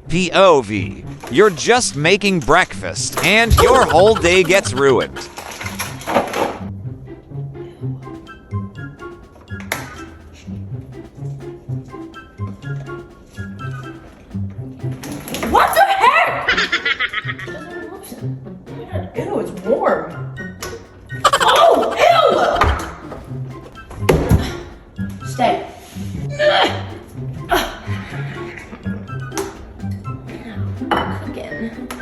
POV. You're just making breakfast, and your whole day gets ruined. What the heck? Ew, it's warm. Oh, ew! Stay. Cooking.